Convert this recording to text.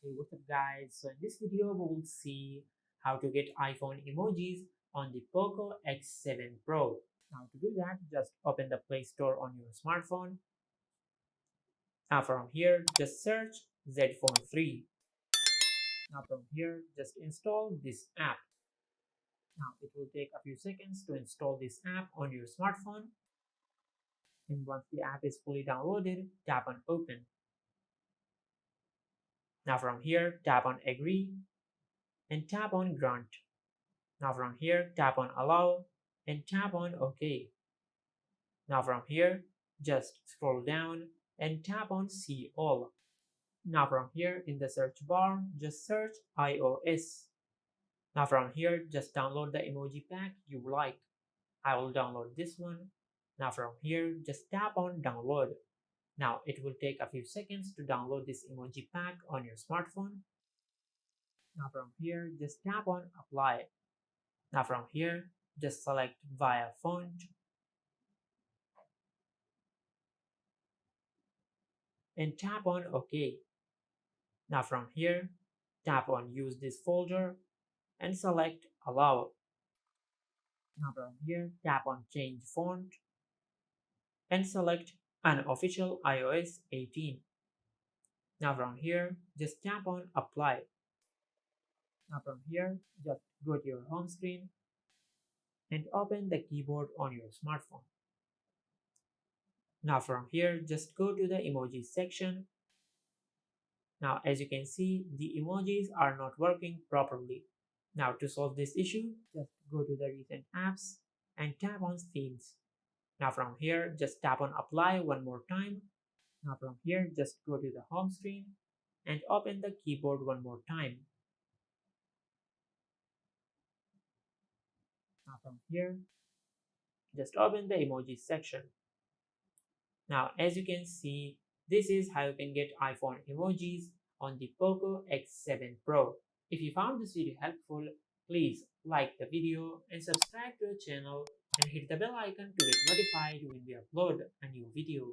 Hey, what's up guys? So in this video we will see how to get iPhone emojis on the Poco X7 Pro. Now to do that, just open the Play Store on your smartphone. Now from here, just search Z Phone 3. Now from here, just install this app. Now it will take a few seconds to install this app on your smartphone. And once the app is fully downloaded, tap on Open. Now from here, tap on Agree and tap on Grant. Now from here, tap on Allow and tap on OK. Now from here, just scroll down and tap on See All. Now from here in the search bar, just search iOS. Now from here, just download the emoji pack you like. I will download this one. Now from here, just tap on Download. Now it will take a few seconds to download this emoji pack on your smartphone. Now from here, just tap on Apply. Now from here, just select via font and tap on OK. Now from here, tap on Use this folder and select Allow. Now from here, tap on Change font and select Unofficial iOS 18. Now from here, just tap on Apply. Now from here, just go to your home screen and open the keyboard on your smartphone. Now from here, just go to the emojis section. Now as you can see, the emojis are not working properly. Now to solve this issue, just go to the recent apps and tap on themes. Now from here, just tap on Apply one more time. Now from here, just go to the home screen and open the keyboard one more time. Now from here, just open the emojis section. Now as you can see, this is how you can get iPhone emojis on the Poco X7 Pro. If you found this video helpful, please like the video and subscribe to the channel and hit the bell icon to get notified when we upload a new video.